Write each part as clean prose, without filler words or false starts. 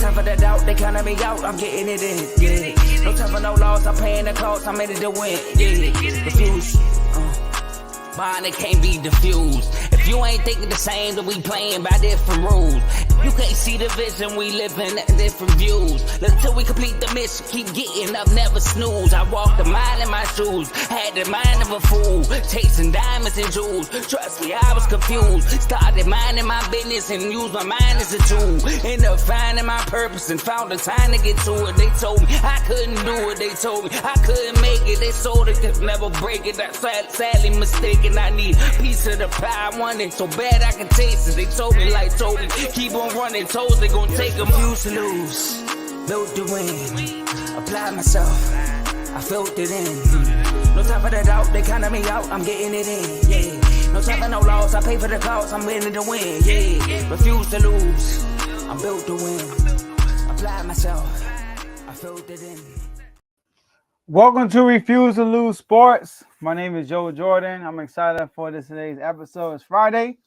time for the doubt, they counting me out, I'm getting it in, yeah. No time for no loss, I'm paying the cost, I'm in it to win, yeah. Refuse, bond it can't be diffused. If you ain't thinking the same, then we playing by different rules. You can't see the vision, we living at different views. Until we complete the mission, keep getting up, never snooze. I walked a mile in my shoes, had the mind of a fool, chasing diamonds and jewels. Trust me, I was confused. Started minding my business and used my mind as a tool. Ended up finding my purpose and found the time to get to it. They told me I couldn't do it, they told me I couldn't make it. They sold it, could never break it. That's sadly mistaken. I need a piece of the pie, I want it so bad I can taste it. They told me, like told me, keep on running, toes they gon' take them. Used to lose, built to win, apply myself, I felt it in. No time for the doubt, they counting me out, I'm getting it in, yeah. No time for no loss, I pay for the cost, I'm winning to win, yeah. Refuse to lose, I'm built to win, apply myself, I felt it in. Welcome to Refuse to Lose Sports. My name is Joe Jordan. I'm excited for today's episode. It's Friday,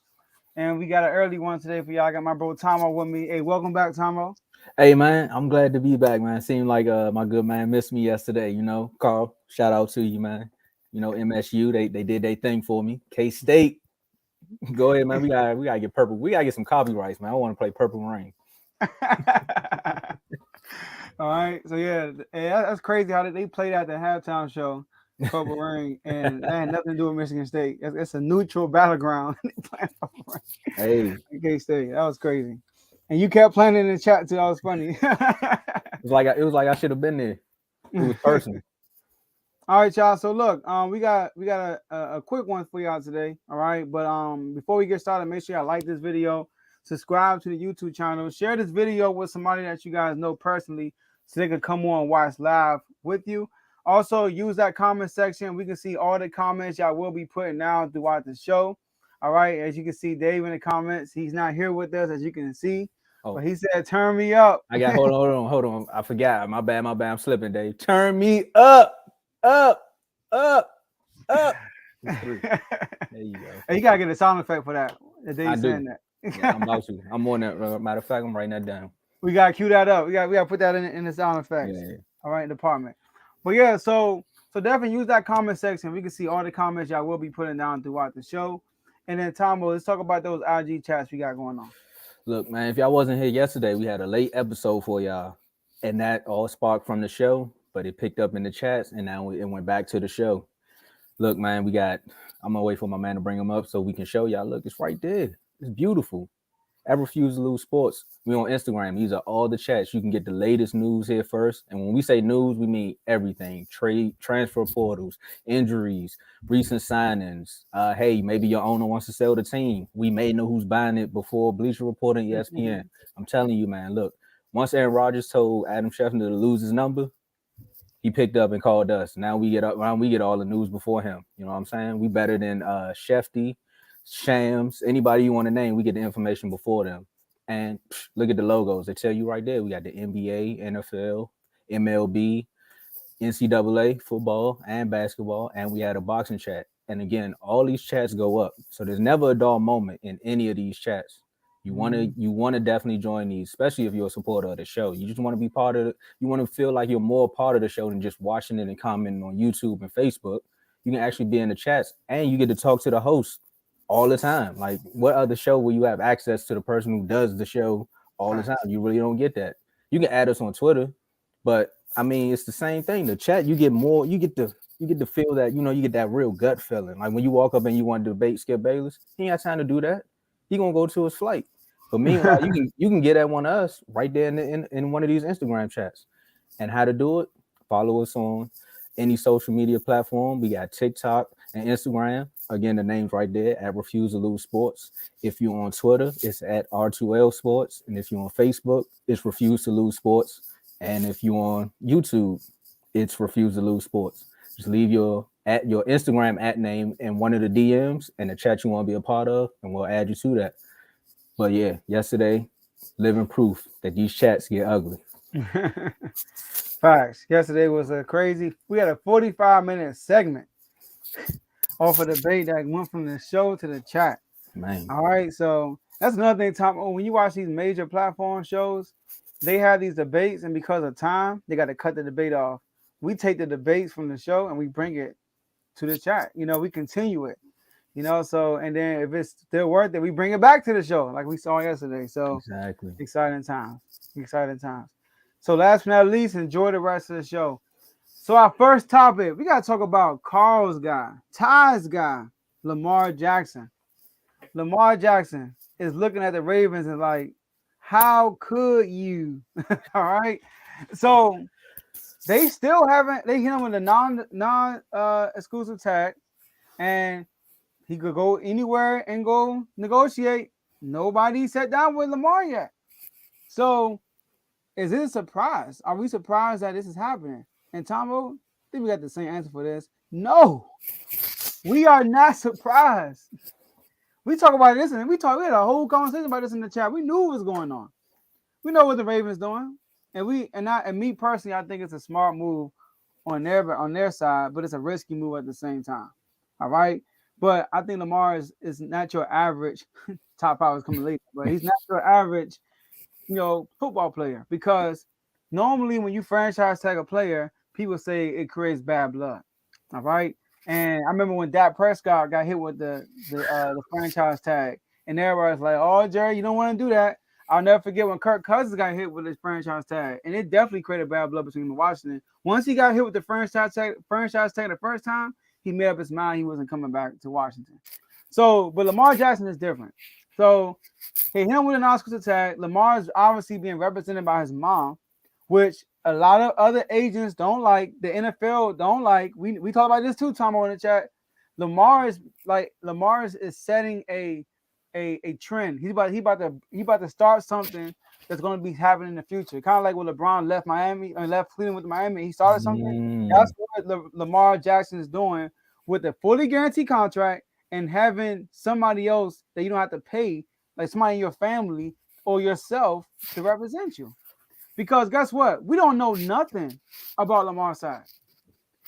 and we got an early one today for y'all. I got my bro Tomo with me. Hey, welcome back, Tomo. Hey, man, I'm glad to be back, man. Seemed like my good man missed me yesterday, Carl, shout out to you, man. MSU, they did their thing for me. K-State, go ahead, man. We gotta get purple. We gotta get some copyrights, man. I want to play Purple Rain. All right, so yeah, that's crazy how they played at the halftime show, Purple Rain, and that had nothing to do with Michigan State. It's a neutral battleground. Hey, K-State, that was crazy, and you kept playing in the chat too. That was funny. it was like I should have been there. It was personal. All right, y'all. So look, we got a quick one for y'all today. All right, but before we get started, make sure y'all like this video, subscribe to the YouTube channel, share this video with somebody that you guys know personally, so they can come on and watch live with you. Also, use that comment section. We can see all the comments y'all will be putting out throughout the show. All right, as you can see, Dave in the comments. He's not here with us, as you can see. Oh. But he said, "Turn me up." Hold on. I forgot. My bad. I'm slipping, Dave. Turn me up. There you go. Hey, you gotta get a sound effect for that. I do. That. Yeah, I'm about to. I'm on that. Matter of fact, I'm writing that down. We gotta cue that up. We gotta put that in the sound effects. Yeah. All right, department. But yeah, so definitely use that comment section. We can see all the comments y'all will be putting down throughout the show. And then Tomo, let's talk about those IG chats we got going on. Look, man, if y'all wasn't here yesterday, we had a late episode for y'all, and that all sparked from the show, but it picked up in the chats, and now it went back to the show. Look, man, I'm gonna wait for my man to bring them up so we can show y'all. Look, it's right there. It's beautiful. I Refuse to Lose Sports. We on Instagram. These are all the chats. You can get the latest news here first. And when we say news, we mean everything. Trade, transfer portals, injuries, recent signings. Hey, maybe your owner wants to sell the team. We may know who's buying it before Bleacher Report and ESPN. I'm telling you, man, look, once Aaron Rodgers told Adam Schefter to lose his number, he picked up and called us. Now we get all the news before him. You know what I'm saying? We better than Shefty, Shams, anybody you want to name. We get the information before them. And look at the logos. They tell you right there. We got the NBA, NFL, MLB, NCAA, football, and basketball. And we had a boxing chat. And again, all these chats go up. So there's never a dull moment in any of these chats. You want to definitely join these, especially if you're a supporter of the show. You just want to be part of it. You want to feel like you're more part of the show than just watching it and commenting on YouTube and Facebook. You can actually be in the chats, and you get to talk to the host all the time. Like, what other show will you have access to the person who does the show all the time? You really don't get that. You can add us on Twitter, but I mean, it's the same thing. The chat, you get more. You get to feel that, you get that real gut feeling. Like when you walk up and you want to debate Skip Bayless, he ain't got time to do that. He gonna go to his flight. But meanwhile, you can get at one of us right there in one of these Instagram chats. And how to do it? Follow us on any social media platform. We got TikTok and Instagram. Again, the name's right there at Refuse to Lose Sports. If you're on Twitter, it's at R2L Sports. And if you're on Facebook, it's Refuse to Lose Sports. And if you're on YouTube, it's Refuse to Lose Sports. Just leave your Instagram at name in one of the DMs and the chat you want to be a part of, and we'll add you to that. But yeah, yesterday, living proof that these chats get ugly. Facts. Yesterday was a crazy. We had a 45-minute segment off of the debate that went from the show to the chat. Man. All right, so that's another thing, Tom. When you watch these major platform shows, they have these debates, and because of time, they got to cut the debate off. We take the debates from the show and we bring it to the chat. We continue it. So and then if it's still worth it, we bring it back to the show like we saw yesterday. So Exactly. exciting times. Exciting times. So last but not least, enjoy the rest of the show. So our first topic, we gotta talk about Carl's guy, Ty's guy, Lamar Jackson. Lamar Jackson is looking at the Ravens and like, how could you? All right. So they still haven't. They hit him with a non exclusive tag, and he could go anywhere and go negotiate. Nobody sat down with Lamar yet. So is it a surprise? Are we surprised that this is happening? And Tomo, I think we got the same answer for this. No, we are not surprised. We talk about this, and we had a whole conversation about this in the chat. We knew what was going on. We know what the Ravens doing, and me personally, I think it's a smart move on their side, but it's a risky move at the same time. All right, but I think Lamar is not your average top five is coming later, but he's not your average, football player, because normally when you franchise tag a player, people say it creates bad blood. All right. And I remember when Dak Prescott got hit with the franchise tag, and everybody's like, "Oh, Jerry, you don't want to do that." I'll never forget when Kirk Cousins got hit with his franchise tag, and it definitely created bad blood between him and Washington. Once he got hit with the franchise tag the first time, he made up his mind he wasn't coming back to Washington. So, but Lamar Jackson is different. So, he hit him with an Oscars tag. Lamar is obviously being represented by his mom, which a lot of other agents don't like. The NFL don't like. We talk about this too, Tomo, in the chat. Lamar is setting a trend. He's about to start something that's going to be happening in the future. Kind of like when LeBron left Cleveland with Miami. He started something. That's what Lamar Jackson is doing with a fully guaranteed contract and having somebody else that you don't have to pay, like somebody in your family or yourself, to represent you. Because guess what? We don't know nothing about Lamar's side.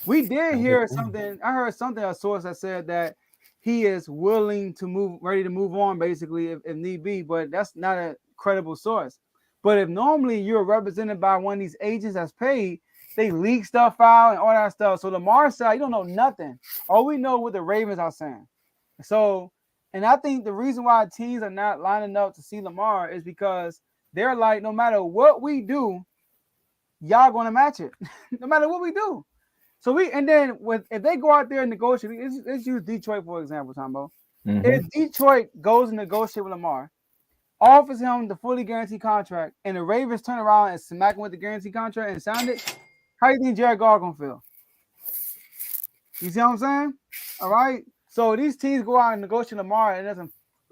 We did hear something. I heard something, a source that said that he is willing to ready to move on, basically, if need be. But that's not a credible source. But if normally you're represented by one of these agents that's paid, they leak stuff out and all that stuff. So Lamar's side, you don't know nothing. All we know what the Ravens are saying. So, and I think the reason why teams are not lining up to see Lamar is because they're like, no matter what we do, y'all going to match it. No matter what we do. So if they go out there and negotiate, let's use Detroit for example, Tombo. Mm-hmm. If Detroit goes and negotiate with Lamar, offers him the fully guaranteed contract, and the Ravens turn around and smack him with the guaranteed contract and sign it, how do you think Jared Goff gonna feel? You see what I'm saying? All right. So these teams go out and negotiate Lamar and it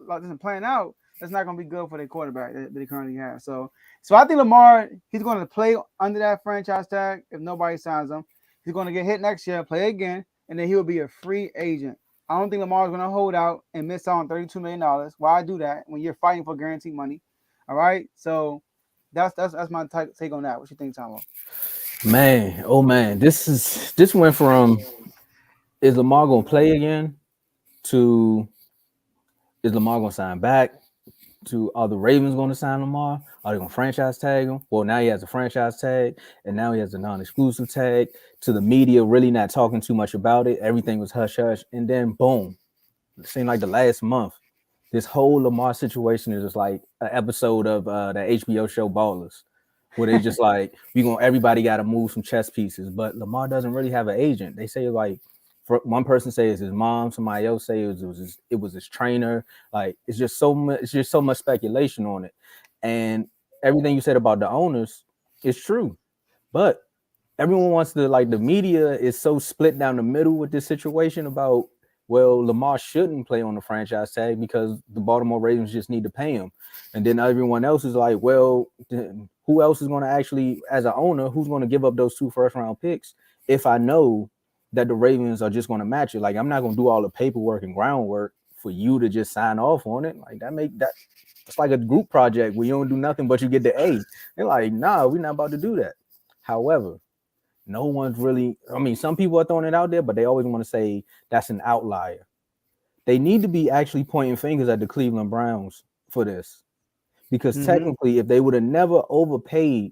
doesn't plan out. That's not going to be good for their quarterback that they currently have. So I think Lamar, he's going to play under that franchise tag if nobody signs him. He's going to get hit next year, play again, and then he'll be a free agent. I don't think Lamar's going to hold out and miss out on $32 million. Why do that when you're fighting for guaranteed money? All right. So that's my take on that. What you think, Tom? Man, oh man, this went from is Lamar going to play again to is Lamar going to sign back? To are the Ravens going to sign Lamar? Are they going to franchise tag him? Well, now he has a franchise tag, and now he has a non-exclusive tag. To the media, really not talking too much about it. Everything was hush hush, and then boom, it seemed like the last month, this whole Lamar situation is just like an episode of the HBO show Ballers, where they just like everybody got to move some chess pieces, but Lamar doesn't really have an agent. They say like. One person says his mom, somebody else says it was his trainer. Like it's just so much speculation on it, and everything you said about the owners is true, but everyone wants to like the media is so split down the middle with this situation about Lamar shouldn't play on the franchise tag because the Baltimore Ravens just need to pay him, and then everyone else is like, who else is going to actually, as an owner, who's going to give up those 2 first-round picks if I know that the Ravens are just going to match it? Like, I'm not going to do all the paperwork and groundwork for you to just sign off on it. Like, it's like a group project where you don't do nothing but you get the A. They're like, nah, we're not about to do that. However, no one's really, some people are throwing it out there, but they always want to say that's an outlier. They need to be actually pointing fingers at the Cleveland Browns for this, because technically, if they would have never overpaid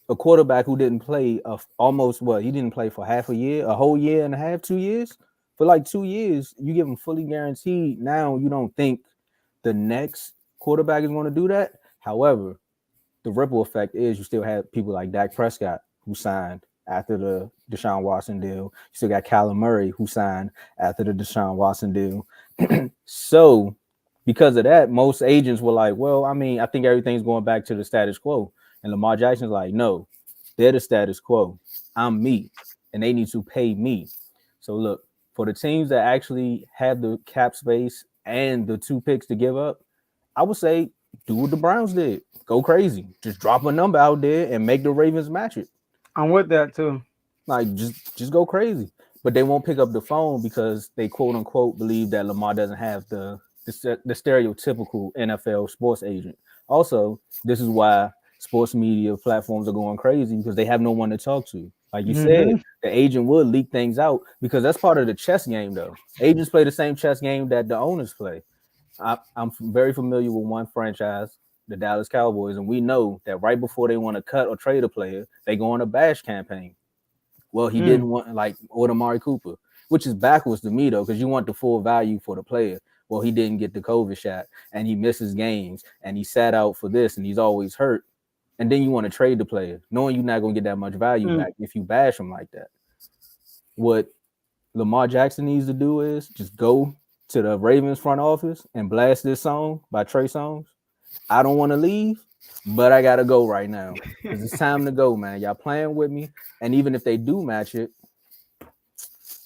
a quarterback who didn't play he didn't play for half a year, a whole year and a half, 2 years, for like 2 years, you give him fully guaranteed. Now you don't think the next quarterback is going to do that. However, the ripple effect is you still have people like Dak Prescott who signed after the Deshaun Watson deal. You still got Kyler Murray who signed after the Deshaun Watson deal. So because of that, most agents were like, well, I mean, I think everything's going back to the status quo. And Lamar Jackson's like, no, they're the status quo. I'm me, and they need to pay me. So look, for the teams that actually have the cap space and the 2 picks to give up, I would say do what the Browns did. Go crazy. Just drop a number out there and make the Ravens match it. I'm with that too. Like just go crazy. But they won't pick up the phone because they quote unquote believe that Lamar doesn't have the stereotypical NFL sports agent. Also, this is why sports media platforms are going crazy because they have no one to talk to. Like you said, the agent would leak things out because that's part of the chess game, though. Agents play the same chess game that the owners play. I'm very familiar with one franchise, the Dallas Cowboys, and we know that right before they want to cut or trade a player, they go on a bash campaign. Well, he didn't want or Amari Cooper, which is backwards to me, though, because you want the full value for the player. Well, he didn't get the COVID shot, and he misses games, and he sat out for this, and he's always hurt. And then you want to trade the player, knowing you're not going to get that much value back if you bash him like that. What Lamar Jackson needs to do is just go to the Ravens front office and blast this song by Trey Songz. I don't want to leave, but I got to go right now because it's time to go, man. Y'all playing with me. And even if they do match it,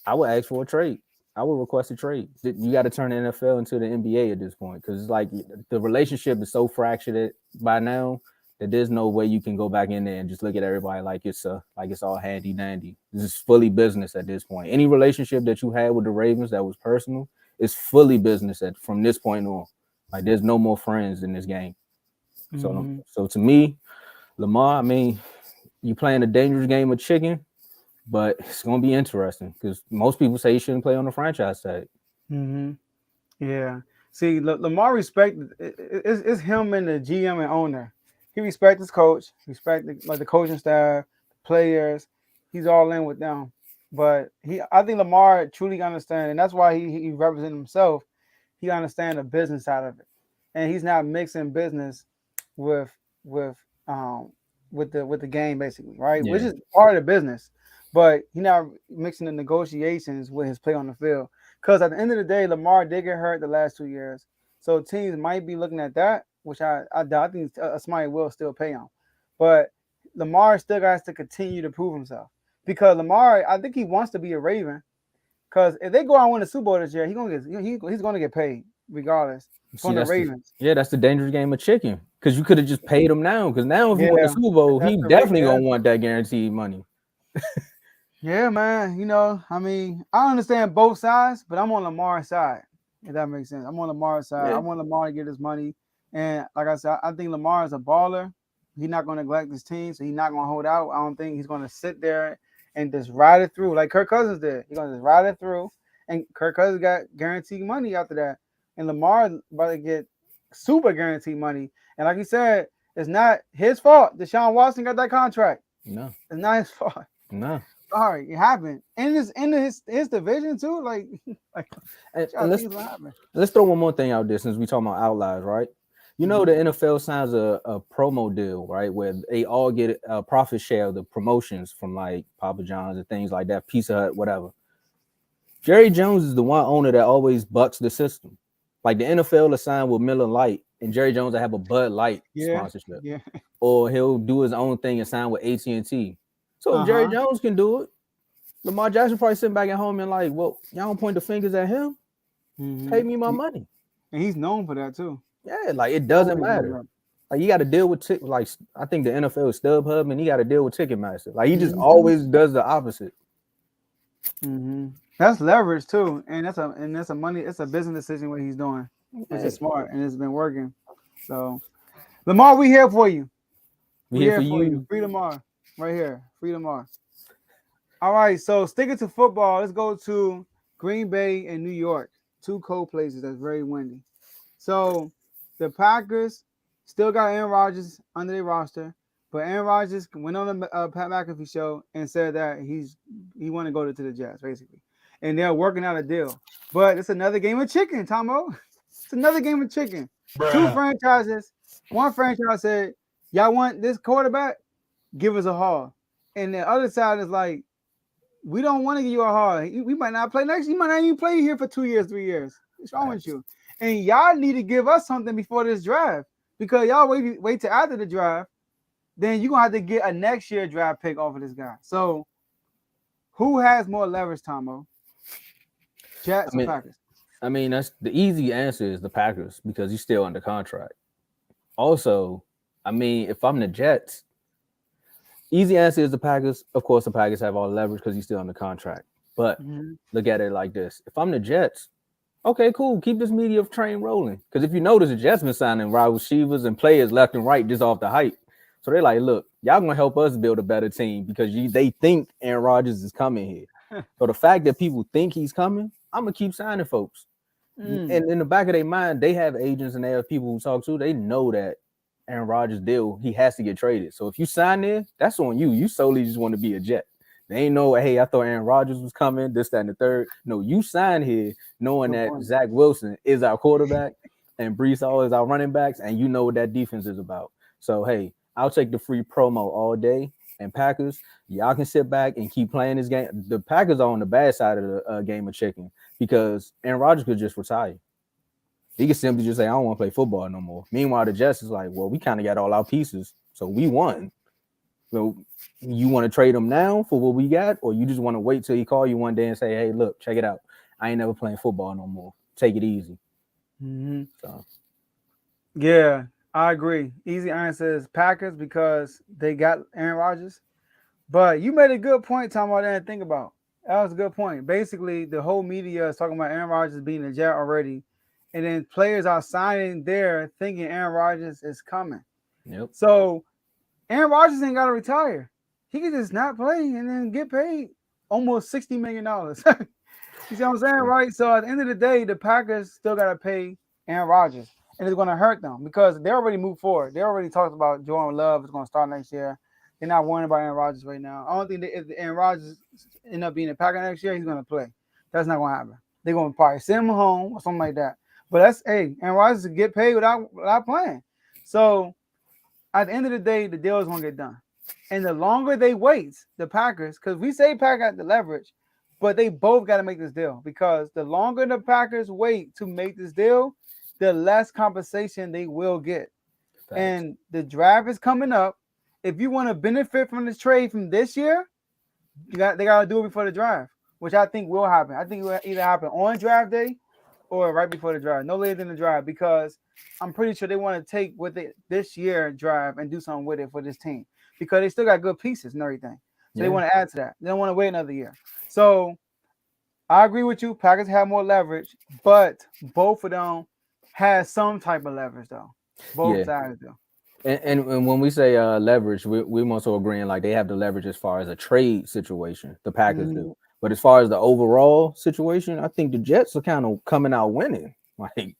I would ask for a trade. I would request a trade. You got to turn the NFL into the NBA at this point because it's like the relationship is so fractured by now that there's no way you can go back in there and just look at everybody like it's all handy dandy. This is fully business at this point. Any relationship that you had with the Ravens that was personal is fully business from this point on. Like there's no more friends in this game. So to me, Lamar, I mean, you playing a dangerous game of chicken, but it's gonna be interesting because most people say he shouldn't play on the franchise tag. Yeah. See, Lamar respect it's him and the GM and owner. He respects his coach, respect the coaching staff, players. He's all in with them. But I think Lamar truly understands, and that's why he represents himself. He understands the business side of it, and he's not mixing business with the game, basically, right? Yeah. Which is part of the business, but he's not mixing the negotiations with his play on the field. Because at the end of the day, Lamar did get hurt the last 2 years, so teams might be looking at that, which I think somebody will still pay him, but Lamar still has to continue to prove himself. Because Lamar, I think he wants to be a Raven. Because if they go out and win the Super Bowl this year, he's gonna get paid regardless from the Ravens. That's the dangerous game of chicken. Because you could have just paid him now. Because now if he won the Super Bowl, he definitely gonna want that guaranteed money. Yeah, man. I mean, I understand both sides, but I'm on Lamar's side. If that makes sense, I'm on Lamar's side. I want Lamar to get his money, and like I said, I think Lamar is a baller. He's not gonna neglect his team, so he's not gonna hold out. I don't think he's gonna sit there and just ride it through like Kirk Cousins did. He's gonna just ride it through, and Kirk Cousins got guaranteed money after that, and Lamar about to get super guaranteed money. And like you said, it's not his fault. Deshaun Watson got that contract. No, it's not his fault. No, sorry, it happened, and it's in his division too. Like and let's throw one more thing out there since we talking about outliers, right? You know, the NFL signs a promo deal, right, where they all get a profit share of the promotions from like Papa John's and things like that, Pizza Hut, whatever. Jerry Jones is the one owner that always bucks the system. Like the NFL will sign with Miller Lite, and Jerry Jones will have a Bud Light sponsorship, or he'll do his own thing and sign with AT&T. So if Jerry Jones can do it, Lamar Jackson probably sitting back at home and like, well, y'all don't point the fingers at him. Pay me my money, and he's known for that too. Yeah, like it doesn't matter. Like you got to deal with like I think the NFL is StubHub, and he got to deal with Ticketmaster. Like he just always does the opposite. That's leverage too, and that's a money. It's a business decision what he's doing, which is smart, and it's been working. So, Lamar, we here for you. We here for you. Free Lamar, right here. Free Lamar. All right, so sticking to football, let's go to Green Bay and New York, two cold places that's very windy. So. The Packers still got Aaron Rodgers under their roster, but Aaron Rodgers went on the Pat McAfee show and said that he want to go to the Jets basically, and they're working out a deal. But it's another game of chicken, Tomo. It's another game of chicken. Two franchises. One franchise said, "Y'all want this quarterback? Give us a haul," and the other side is like, "We don't want to give you a haul. We might not play next. You might not even play here for 2 years, 3 years. What's wrong with you? And y'all need to give us something before this draft because y'all wait till after the draft. Then you're gonna have to get a next year draft pick off of this guy. So, who has more leverage, Tomo? Jets or Packers? I mean, that's the easy answer is the Packers because he's still under contract. Also, I mean, if I'm the Jets, easy answer is the Packers. Of course, the Packers have all the leverage because he's still under contract. But look at it like this: if I'm the Jets, okay, cool, keep this media train rolling. Because if you notice, the Jets been signing wide receivers and players left and right just off the hype. So they're like, look, y'all gonna help us build a better team because they think Aaron Rodgers is coming here. So the fact that people think he's coming, I'm gonna keep signing folks. And in the back of their mind, they have agents and they have people who talk to. They know that Aaron Rodgers deal, he has to get traded. So if you sign there, that's on you. You solely just want to be a Jet. They ain't know, hey, I thought Aaron Rodgers was coming, this, that, and the third. No, you signed here knowing that Zach Wilson is our quarterback and Brees Hall is our running backs, and you know what that defense is about. So, hey, I'll take the free promo all day. And Packers, y'all can sit back and keep playing this game. The Packers are on the bad side of the game of chicken because Aaron Rodgers could just retire. He could simply just say, I don't want to play football no more. Meanwhile, the Jets is like, well, we kind of got all our pieces, so we won. So you want to trade him now for what we got, or you just want to wait till he call you one day and say, hey, look, check it out. I ain't never playing football no more. Take it easy. So. Yeah, I agree. Easy answer is Packers because they got Aaron Rodgers. But you made a good point, Tom, I didn't think about. That was a good point. Basically, the whole media is talking about Aaron Rodgers being a Jet already. And then players are signing there thinking Aaron Rodgers is coming. Yep. So Aaron Rodgers ain't got to retire. He can just not play and then get paid almost $60 million. You see what I'm saying, right? So at the end of the day, the Packers still got to pay Aaron Rodgers. And it's going to hurt them because they already moved forward. They already talked about Jordan Love is going to start next year. They're not worrying about Aaron Rodgers right now. I don't think that if Aaron Rodgers end up being a Packer next year, he's going to play. That's not going to happen. They're going to probably send him home or something like that. But that's, hey, Aaron Rodgers to get paid without playing. So at the end of the day, the deal is going to get done. And the longer they wait, the Packers, because we say Packers got the leverage, but they both got to make this deal because the longer the Packers wait to make this deal, the less compensation they will get. Thanks. And the draft is coming up. If you want to benefit from this trade from this year, they got to do it before the draft, which I think will happen. I think it will either happen on draft day or right before the draft, no later than the draft, because I'm pretty sure they want to take with it this year draft and do something with it for this team because they still got good pieces and everything. So they want to add to that. They don't want to wait another year. So I agree with you. Packers have more leverage, but both of them has some type of leverage though. Both sides do. And when we say leverage, we're also agreeing like they have the leverage as far as a trade situation. The Packers do. But as far as the overall situation, I think the Jets are kind of coming out winning. Like they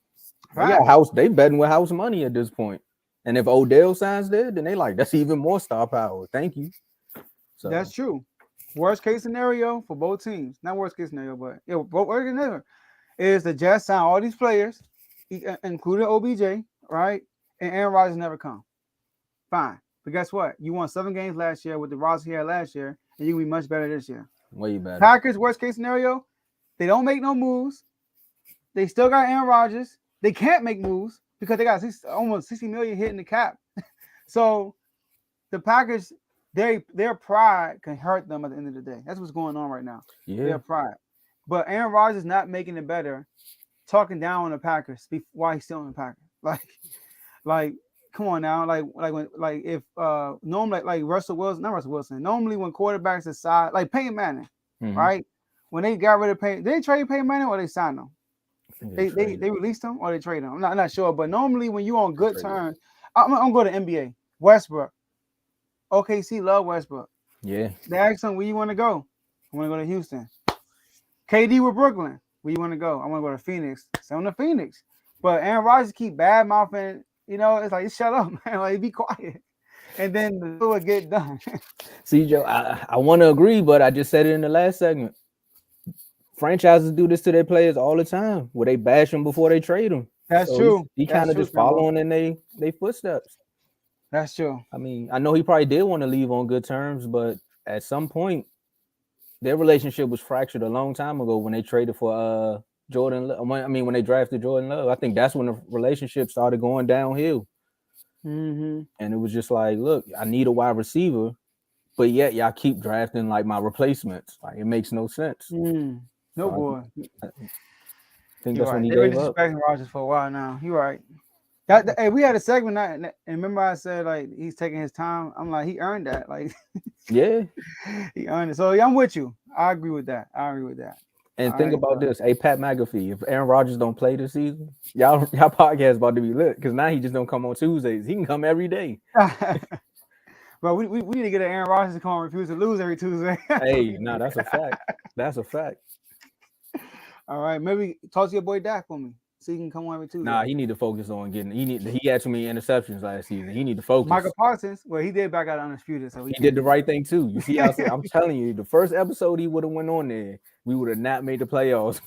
got they betting with house money at this point. And if Odell signs there, then they like that's even more star power. Thank you. So that's true. Worst case scenario for both teams, not worst case scenario, but worst case scenario is the Jets sign all these players, including OBJ, right? And Aaron Rodgers never come. Fine. But guess what? You won 7 games last year with the roster he had last year, and you can be much better this year. Way better. Packers, worst case scenario, they don't make no moves. They still got Aaron Rodgers. They can't make moves because they got almost $60 million hitting the cap. So the Packers, their pride can hurt them at the end of the day. That's what's going on right now. Yeah. Their pride. But Aaron Rodgers not making it better, talking down on the Packers while he's still in the Packers. Like, come on now. If normally like Russell Wilson, not Russell Wilson. Normally when quarterbacks decide, like Peyton Manning, right? When they got rid of Peyton, did they trade Peyton Manning or they signed him? They released him or they traded him. I'm not sure. But normally when you're on good terms, I'm going to NBA. Westbrook. OKC love Westbrook. Yeah. They asked him, where you want to go? I want to go to Houston. KD with Brooklyn. Where you want to go? I want to go to Phoenix. Send him to Phoenix. But Aaron Rodgers keep bad mouthing You know, it's like shut up, man. Like be quiet, and then the deal would get done. See, Joe, I want to agree, but I just said it in the last segment. Franchises do this to their players all the time, where they bash them before they trade them. That's So true. he That's kind of true, just Sambo. following in they footsteps. That's true. I mean, I know he probably did want to leave on good terms, but at some point, their relationship was fractured a long time ago when they traded for Jordan. When they drafted Jordan Love, I think that's when the relationship started going downhill. Mm-hmm. And it was just like, look, I need a wide receiver, but yet y'all keep drafting like my replacements. Like it makes no sense. No, So boy. I think You're that's when right. he They've been gave up. disrespecting Rodgers for a while now. You're right. Hey, we had a segment, and remember I said like he's taking his time. I'm like he earned that. Like Yeah. he earned it. So yeah, I'm with you. I agree with that. And All think right, about this. Hey, Pat McAfee, if Aaron Rodgers don't play this season, y'all podcast about to be lit because now he just don't come on Tuesdays. He can come every day. But we need to get an Aaron Rodgers to come and refuse to lose every Tuesday. Hey, no, that's a fact. That's a fact. All right, maybe talk to your boy Dak for me, so he can come on every Tuesday. Nah, he need to focus on getting. He had too many interceptions last season. He need to focus. Michael Parsons, well, he did back out undisputed, so he did the right thing too. You see, I'm telling you, the first episode he would have went on there, we would have not made the playoffs.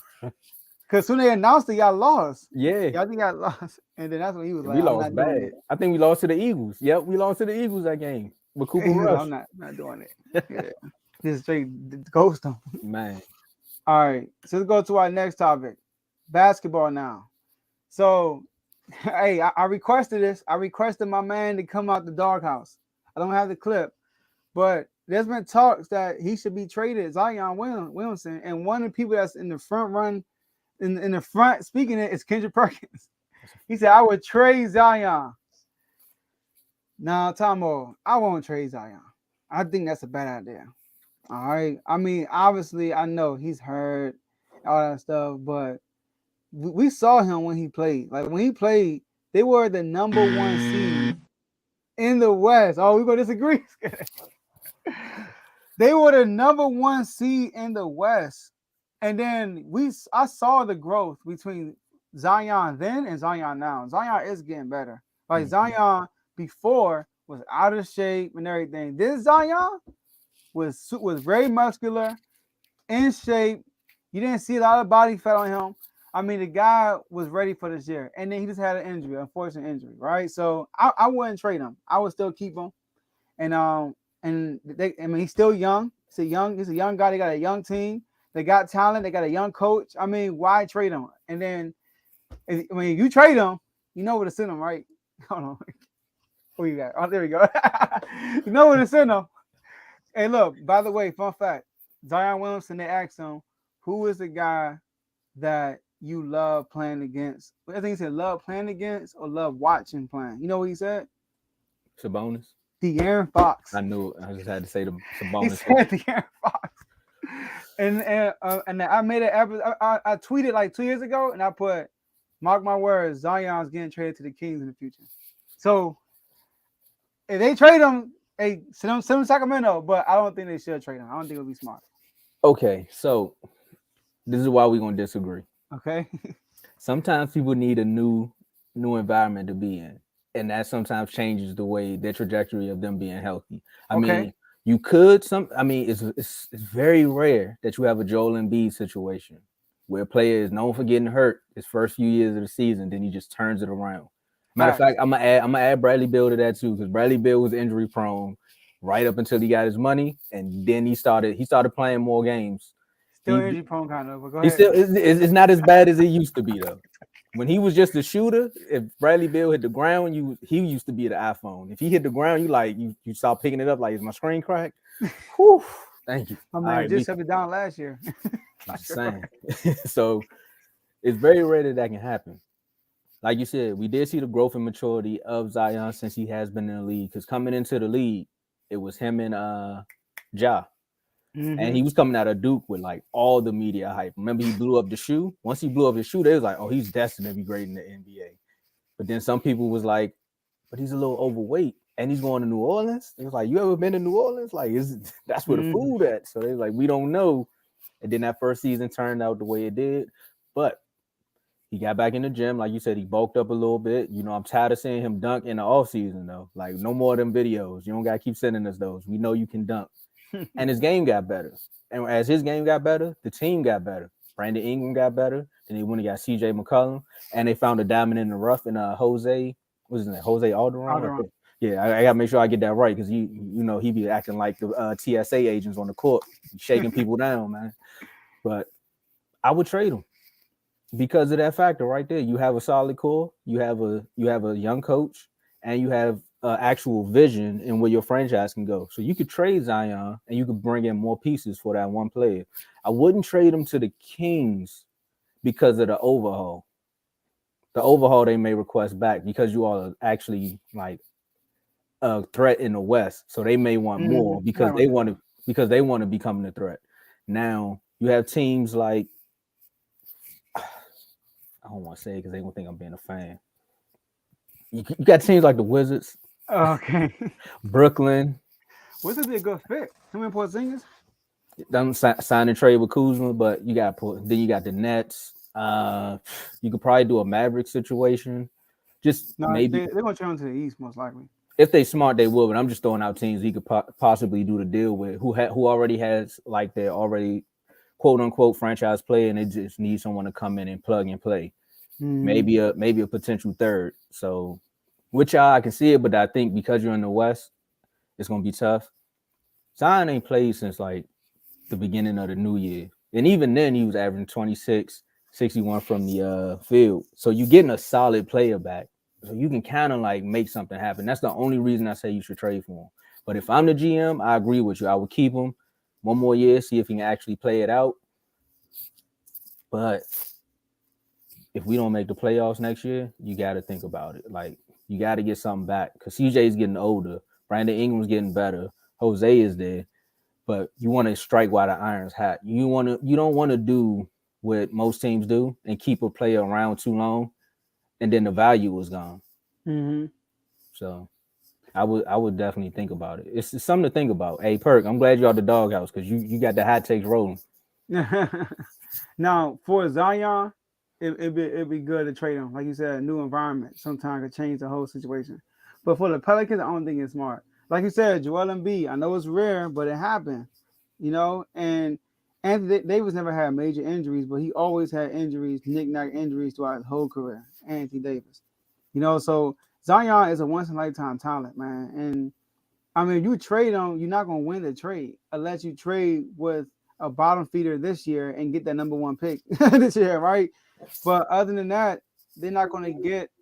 Because soon they announced that y'all lost. Yeah, y'all think y'all lost, and then that's when he was like, we I'm lost not doing bad. it. I think we lost to the Eagles. Yep, we lost to the Eagles that game with Cooper Rush. I'm not doing it. Yeah. Just straight ghost him. Man. All right, so let's go to our next topic, basketball now. So, hey, I requested this. I requested my man to come out the doghouse. I don't have the clip, but there's been talks that he should be traded, Zion Williamson, and one of the people that's in the front run, in the front speaking it is Kendrick Perkins. He said, I would trade Zion. Now, Tomo, I won't trade Zion. I think that's a bad idea. All right. I mean, obviously, I know he's hurt, all that stuff, but we saw him when he played. Like when he played, they were the number 1 seed in the West. Oh, we're gonna disagree. They were the number 1 seed in the West, and then I saw the growth between Zion then and Zion now. Zion is getting better. Like Zion before was out of shape and everything. This Zion was very muscular, in shape. You didn't see a lot of body fat on him. I mean, the guy was ready for this year, and then he just had an injury, unfortunate injury, right? So I wouldn't trade him. I would still keep him, and he's still young. He's a young guy. They got a young team. They got talent. They got a young coach. I mean, why trade him? And then, if you trade him, you know where to send him, right? Hold on. Who you got? Oh, there we go. You know where to send him. Hey, look, by the way, fun fact, Zion Williamson, they asked him, who is the guy that you love playing against? I think he said love playing against or love watching playing. You know what he said? Sabonis. De'Aaron Fox. I knew it. I just had to say the Sabonis. He said De'Aaron Fox. And I made it. I tweeted like 2 years ago, and I put, mark my words, Zion's getting traded to the Kings in the future. So if they trade him, hey, send him to Sacramento, but I don't think they should trade him. I don't think it'll be smart. Okay, so this is why we're gonna disagree. Okay. Sometimes people need a new environment to be in, and that sometimes changes the way their trajectory of them being healthy. I mean, you could it's very rare that you have a Joel Embiid situation where a player is known for getting hurt his first few years of the season, then he just turns it around. Matter of fact, I'm gonna add Bradley Beal to that too, because Bradley Beal was injury prone right up until he got his money, and then he started playing more games. Still injury prone kind of, but go ahead. It's not as bad as it used to be though. When he was just a shooter, if Bradley Beal hit the ground, he used to be the iPhone. If he hit the ground, you start picking it up like, is my screen cracked? Whew, thank you. I mean, just shut it down last year. I'm saying. So it's very rare that can happen. Like you said, we did see the growth and maturity of Zion since he has been in the league. Because coming into the league, it was him and Ja. Mm-hmm. And he was coming out of Duke with like all the media hype. Remember, he blew up the shoe. Once he blew up the shoe, they was like, "Oh, he's destined to be great in the NBA." But then some people was like, "But he's a little overweight, and he's going to New Orleans." It was like, "You ever been to New Orleans? Like, that's where the food at?" So they was like, "We don't know." And then that first season turned out the way it did. But He got back in the gym, like you said, he bulked up a little bit. You know, I'm tired of seeing him dunk in the off season though. Like no more of them videos. You don't gotta keep sending us those. We know you can dunk. And his game got better. And as his game got better, the team got better. Brandon Ingram got better. Then they went and got CJ McCollum. And they found a diamond in the rough in Jose, what's his name? Jose Alderaan. Yeah, I gotta make sure I get that right because you know he be acting like the TSA agents on the court, shaking people down, man. But I would trade him because of that factor right there. You have a solid core, you have a young coach, and you have actual vision in where your franchise can go. So you could trade Zion and you could bring in more pieces for that one player. I wouldn't trade him to the Kings because of the overhaul. The overhaul they may request back because you are actually like a threat in the West, so they may want more because they want to become the threat. Now you have teams like I don't want to say it because they gonna think I'm being a fan. You got teams like the Wizards, Okay. Brooklyn. Wizards be a good fit. Him and Porzingis. Don't sign and trade with Kuzma, but you got the Nets. You could probably do a Maverick situation. Just maybe they're gonna turn to the East most likely. If they smart, they will. But I'm just throwing out teams he could possibly do the deal with, who already has like their already quote unquote franchise player, and they just need someone to come in and plug and play. Maybe a potential third. So, which I can see it, but I think because you're in the West, it's gonna be tough. Zion ain't played since like the beginning of the new year, and even then he was averaging 26, 61 from the field. So you're getting a solid player back. So you can kind of like make something happen. That's the only reason I say you should trade for him. But if I'm the GM, I agree with you. I would keep him one more year, see if he can actually play it out. But if we don't make the playoffs next year, you got to think about it. Like you got to get something back because CJ's getting older. Brandon Ingram's getting better. Jose is there. But you want to strike while the iron's hot. You don't want to do what most teams do and keep a player around too long. And then the value was gone. So I would definitely think about it. It's something to think about. Hey, Perk, I'm glad you're out the doghouse because you got the hot takes rolling. Now for Zion, it'd be good to trade him. Like you said, a new environment sometimes could change the whole situation. But for the Pelicans, I don't think it's smart. Like you said, Joel Embiid, I know it's rare, but it happened. You know, and Anthony Davis never had major injuries, but he always had injuries, knick-knack injuries throughout his whole career. Anthony Davis, you know, so Zion is a once-in-a-lifetime talent, man. And I mean, if you trade him, you're not gonna win the trade unless you trade with a bottom feeder this year and get that number one pick this year, right? But other than that, they're not gonna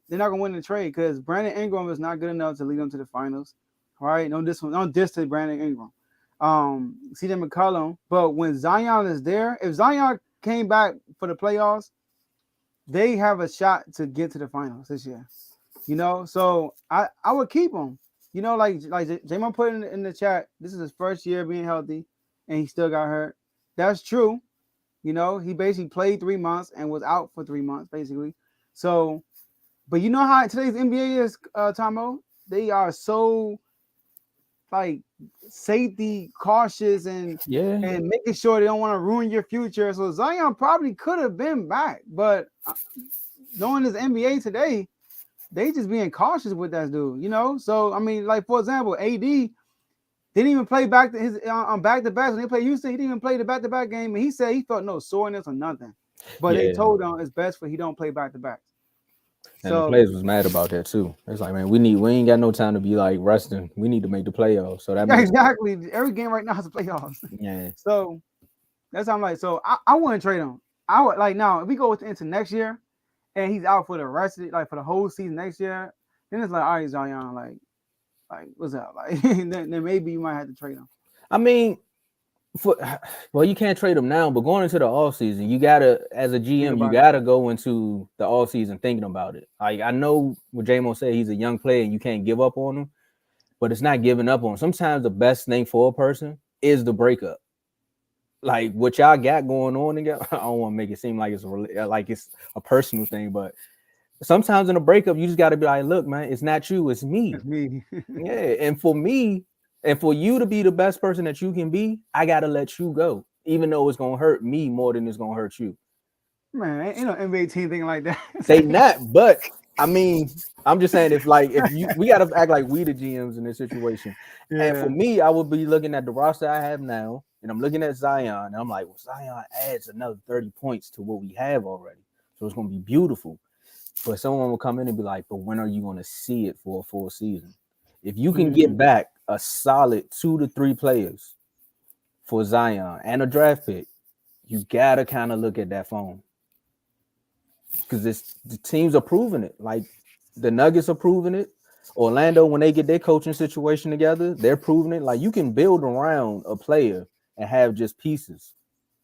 win the trade because Brandon Ingram is not good enough to lead them to the finals. All right, no diss to Brandon Ingram. CJ McCollum, but when Zion is there, if Zion came back for the playoffs, they have a shot to get to the finals this year. You know, so I would keep him. You know, like J-Mo put in the chat, this is his first year being healthy, and he still got hurt. That's true. You know, he basically played 3 months and was out for 3 months, basically. So, but you know how today's NBA is, Tomo? They are so like safety cautious and making sure they don't want to ruin your future. So Zion probably could have been back, but knowing this NBA today, they just being cautious with that dude, you know. So I mean, like for example, AD didn't even play back to his back to back when they played Houston. He didn't even play the back to back game, and he said he felt no soreness or nothing. But they told him it's best for he don't play back to back. And the players was mad about that too. It's like, man, we ain't got no time to be like resting. We need to make the playoffs. So that exactly. Every game right now is a playoffs. Yeah. So that's how I'm like. So I wouldn't trade him. I would like now if we go into next year and he's out for the rest of it, like for the whole season next year, then it's like, all right, Zion, like what's up? Like then maybe you might have to trade him. I mean, you can't trade him now, but going into the off season, you gotta, as a GM, you gotta go into the off season thinking about it. Like I know what J-Mo said, he's a young player and you can't give up on him, but it's not giving up on him. Sometimes the best thing for a person is the breakup. Like what y'all got going on together. I don't want to make it seem like it's a personal thing, but sometimes in a breakup, you just gotta be like, look, man, it's not you, it's me. It's me. Yeah, and for me. And for you to be the best person that you can be, I got to let you go, even though it's going to hurt me more than it's going to hurt you. Man, ain't no NBA team thinking like that. They not, but I mean, I'm just saying we gotta act like we the GMs in this situation. And for Yeah. me, I would be looking at the roster I have now, and I'm looking at Zion, and I'm like, well, Zion adds another 30 points to what we have already. So it's gonna be beautiful. But someone will come in and be like, but when are you gonna see it for a full season? If you can get back a solid 2 to 3 players for Zion and a draft pick, you gotta kind of look at that phone. Because the teams are proving it. Like the Nuggets are proving it. Orlando, when they get their coaching situation together, they're proving it. Like you can build around a player and have just pieces,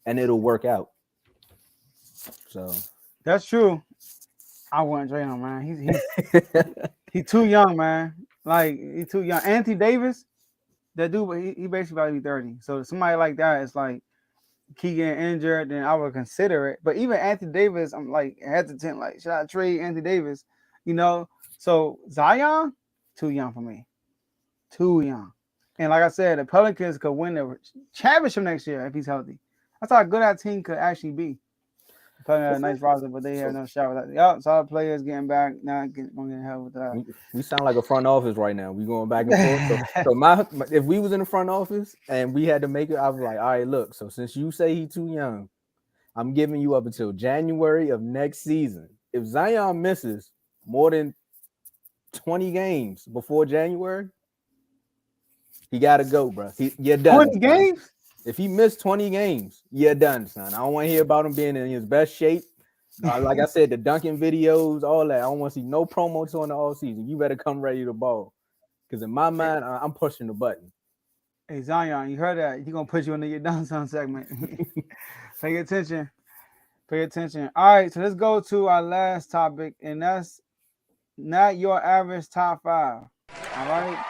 and it'll work out. So That's true. I wouldn't trade him, man. He's too young, man. Like he's too young. Anthony Davis, that dude, he basically about to be 30. So somebody like that is like keep getting injured, then I would consider it. But even Anthony Davis, I'm like hesitant. Like, should I trade Anthony Davis? You know. So Zion, too young for me. Too young. And like I said, the Pelicans could win the championship next year if he's healthy. That's how good that team could actually be. Pelicans had a nice roster, but they had no shot with that. Yup, so our players getting back, not getting help with that. we sound like a front office right now. We going back and forth. So if we was in the front office and we had to make it, I was like, all right, look. So since you say he's too young, I'm giving you up until January of next season. If Zion misses more than 20 games before January, he got to go, bro. You're done. 20 games? If he missed 20 games, you're done, son. I don't want to hear about him being in his best shape. Like I said, the dunking videos, all that. I don't want to see no promos on the all season. You better come ready to ball. Because in my mind, I'm pushing the button. Hey, Zion, you heard that. He's going to put you in the Get Done Son segment. Pay attention. Pay attention. All right, so let's go to our last topic, and that's not your average top 5. All right?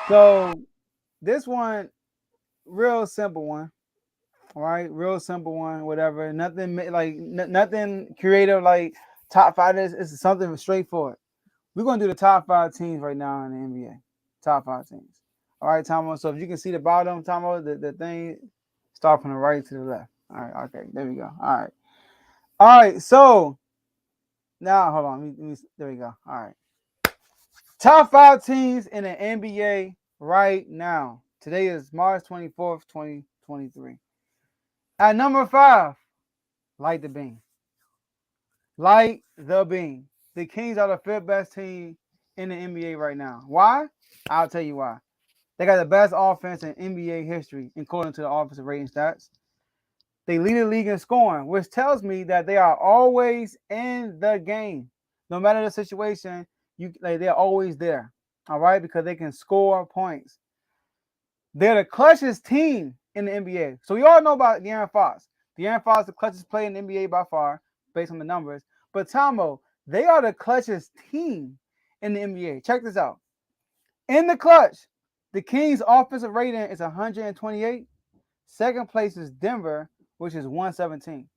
So this one, real simple one. All right, real simple one, whatever. Nothing like nothing creative like top 5. It's something straightforward. We're gonna do the top 5 teams right now in the NBA. Top 5 teams. All right, Tomo. So if you can see the bottom, Tomo, the thing start from the right to the left. All right, okay, there we go. All right. So now hold on. There we go. All right. Top 5 teams in the NBA right now. Today is March 24th, 2023. At number 5, light the beam. Light the beam. The Kings are the 5th best team in the NBA right now. Why? I'll tell you why. They got the best offense in NBA history, according to the offensive rating stats. They lead the league in scoring, which tells me that they are always in the game. No matter the situation, they're always there. All right, because they can score points. They're the clutchest team in the NBA. So we all know about De'Aaron Fox. De'Aaron Fox, the clutchest player in the NBA by far, based on the numbers. But Tomo, they are the clutchest team in the NBA. Check this out. In the clutch, the Kings' offensive rating is 128. Second place is Denver, which is 117.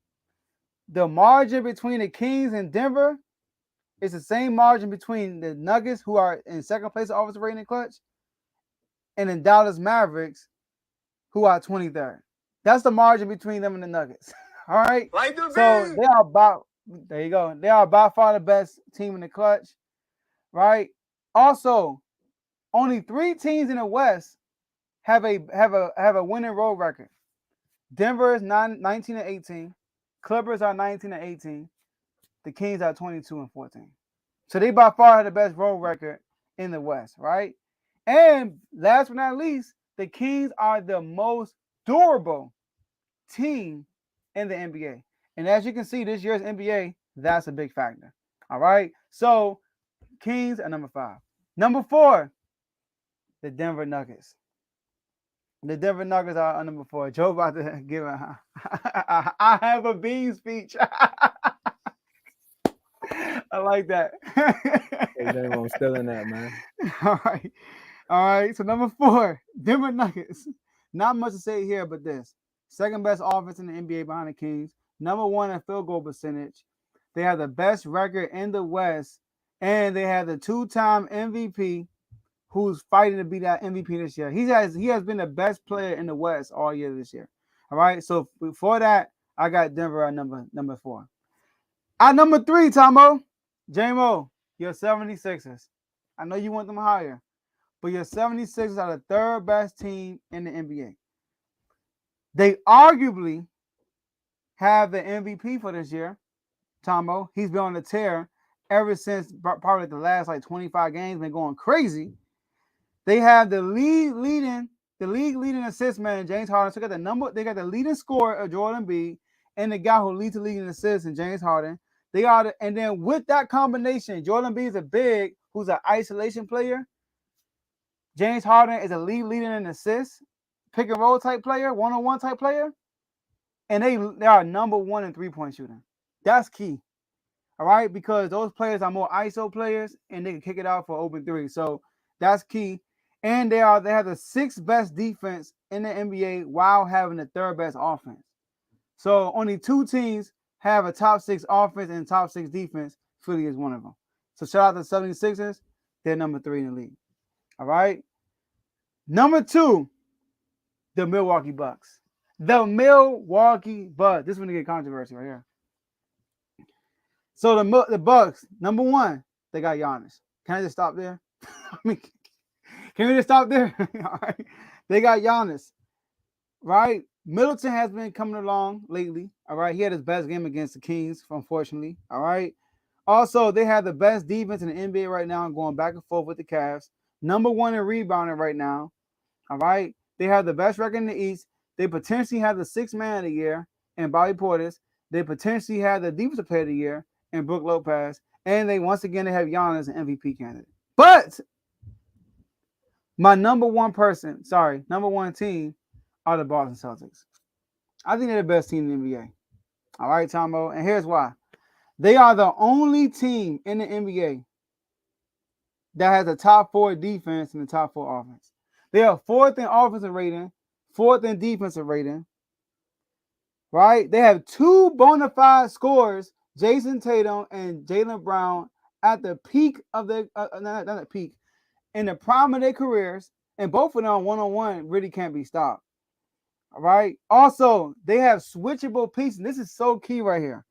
The margin between the Kings and Denver is the same margin between the Nuggets, who are in second place of offensive rating in clutch, and the Dallas Mavericks, who are 23rd. That's the margin between them and the Nuggets. All right. So they are about, there you go. They are by far the best team in the clutch. Right. Also, only 3 teams in the West have a winning road record. Denver is 19-18. Clippers are 19-18. The Kings are 22-14. So they by far have the best road record in the West, right? And last but not least, the Kings are the most durable team in the NBA. And as you can see, this year's NBA, that's a big factor. All right. So Kings are number 5. Number 4, the Denver Nuggets. The Denver Nuggets are number 4. Joe about to give a I have a beam speech. I like that. Hey, I'm still in that, man. All right. So number 4, Denver Nuggets. Not much to say here, but this. Second best offense in the NBA behind the Kings. Number 1 in field goal percentage. They have the best record in the West. And they have the 2-time MVP who's fighting to be that MVP this year. He has been the best player in the West all year this year. All right. So before that, I got Denver at number 4. At number 3, Tomo, J-Mo, your 76ers. I know you want them higher, but your 76ers are the third best team in the NBA. They arguably have the MVP for this year, Tomo. He's been on the tear ever since probably the last like 25 games, been going crazy. They have the league leading assist man, James Harden. So they got the leading scorer of Joel Embiid and the guy who leads the league in assists in James Harden. And then with that combination, Joel Embiid is a big who's an isolation player. James Harden is a league leading in assists, pick and roll type player, one-on-one type player. And they are number 1 in three-point shooting. That's key. All right, because those players are more ISO players and they can kick it out for open three. So that's key. And they have the 6th best defense in the NBA while having the 3rd best offense. So only 2 teams have a top 6 offense and top 6 defense. Philly is one of them. So shout out to the 76ers. They're number 3 in the league. All right. Number 2, the Milwaukee Bucks. The Milwaukee Bucks. This is when they get controversy right here. So the Bucks, number 1, they got Giannis. Can I just stop there? I mean, can we just stop there? All right. They got Giannis, right? Middleton has been coming along lately. All right. He had his best game against the Kings, unfortunately. All right. Also, they have the best defense in the NBA right now, going back and forth with the Cavs. Number 1 in rebounding right now. All right. They have the best record in the East. They potentially have the 6th man of the year in Bobby Portis. They potentially have the defensive player of the year in Brook Lopez. And they have Giannis an MVP candidate. But my number 1 team are the Boston Celtics. I think they're the best team in the NBA. All right, Tomo. And here's why. They are the only team in the NBA that has a top 4 defense and the top 4 offense. They are 4th in offensive rating, 4th in defensive rating. Right? They have 2 bona fide scorers, Jason Tatum and Jaylen Brown, at the peak of their not at peak, in the prime of their careers, and both of them one-on-one really can't be stopped. All right. Also, they have switchable pieces. This is so key right here.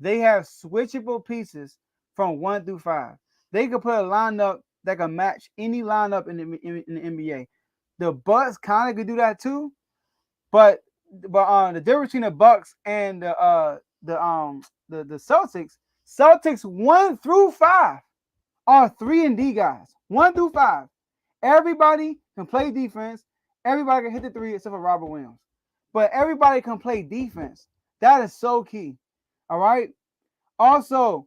They have switchable pieces from 1 through 5. They could put a lineup that can match any lineup in the NBA. The Bucks kind of could do that too, but the difference between the Bucks and the Celtics 1 through 5 are 3-and-D guys. 1 through 5. Everybody can play defense. Everybody can hit the 3 except for Robert Williams. But everybody can play defense. That is so key. All right. Also,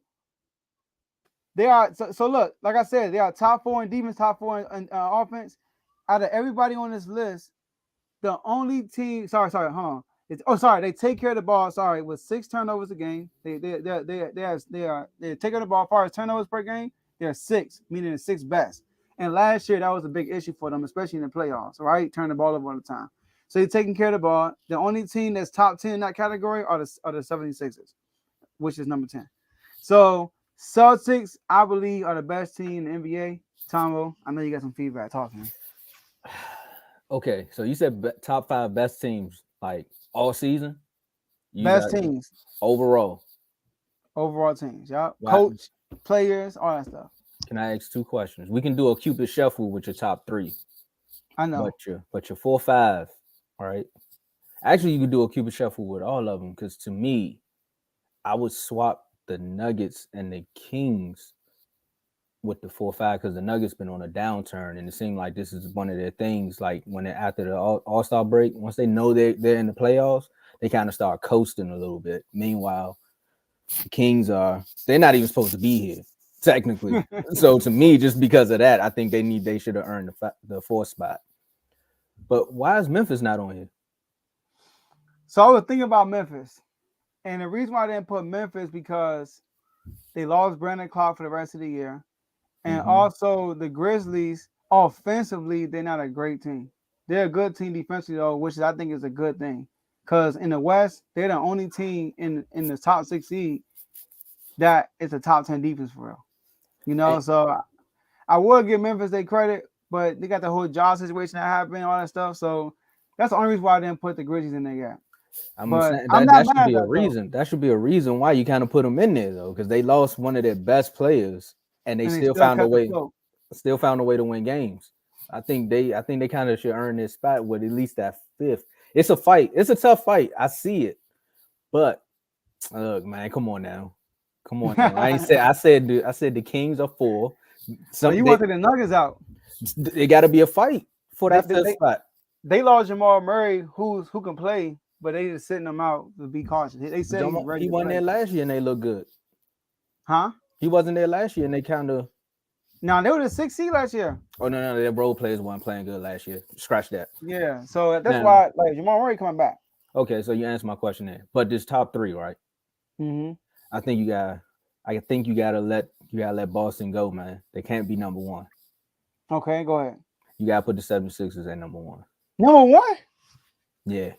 they are so look, like I said, they are top 4 in defense, top 4 in offense. Out of everybody on this list, the only team, they take care of the ball. Sorry, with 6 turnovers a game. They take care of the ball. As far as turnovers per game, they're 6, meaning the 6th best. And last year, that was a big issue for them, especially in the playoffs, right? Turn the ball over all the time. So they're taking care of the ball. The only team that's top 10 in that category are the 76ers, which is number 10. So Celtics, I believe, are the best team in the NBA. Tomo, I know you got some feedback. Talk to me. Okay, so you said top 5 best teams, like all season? Best teams. Overall teams, yeah. Coach, players, all that stuff. Can I ask 2 questions? We can do a Cupid shuffle with your top 3. I know. But your 4, 5, all right? Actually, you could do a Cupid shuffle with all of them, because to me, I would swap the Nuggets and the Kings with the 4, 5, because the Nuggets been on a downturn, and it seemed like this is one of their things. Like when they're after the All-Star break, once they know they're in the playoffs, they kind of start coasting a little bit. Meanwhile, the Kings they're not even supposed to be here technically. So to me, just because of that, I think they should have earned the 4th spot. But why is Memphis not on here? So I was thinking about Memphis, and the reason why I didn't put Memphis because they lost Brandon Clark for the rest of the year. And also the Grizzlies, offensively, they're not a great team. They're a good team defensively, though, which I think is a good thing. Because in the West, they're the only team in the top 6 seed that is a top 10 defense for real. You know, so I would give Memphis their credit, but they got the whole job situation that happened, all that stuff. So that's the only reason why I didn't put the Grizzlies in there yet. I'm But saying I'm that not should mad at be a that though. reason. That should be a reason why you kind of put them in there though, because they lost one of their best players and they And they still still found a kept the way, flow. to win games. I think they kind of should earn this spot with at least that fifth. It's a fight. It's a tough fight. I see it, but look, man, come on now, come on now. I said the Kings are four. So Some you want to take the Nuggets out? they got to be a fight for They, that they, fifth they, spot. they lost Jamal Murray, who can play, but they just sitting him out to be cautious. They said he's ready He to wasn't there play. last year and they look good. Huh? He wasn't there last year and they kind of. Now they were the 6th seed last year. Oh no, their role players weren't playing good last year. Scratch that. Yeah, so that's Now, why like Jamal Murray coming back. okay, so you answered my question there. But this top three, right? Mm-hmm. I think you gotta let Boston go, man. They can't be number one. Okay, go ahead. You gotta put the 76ers at number one. Number one. Yeah.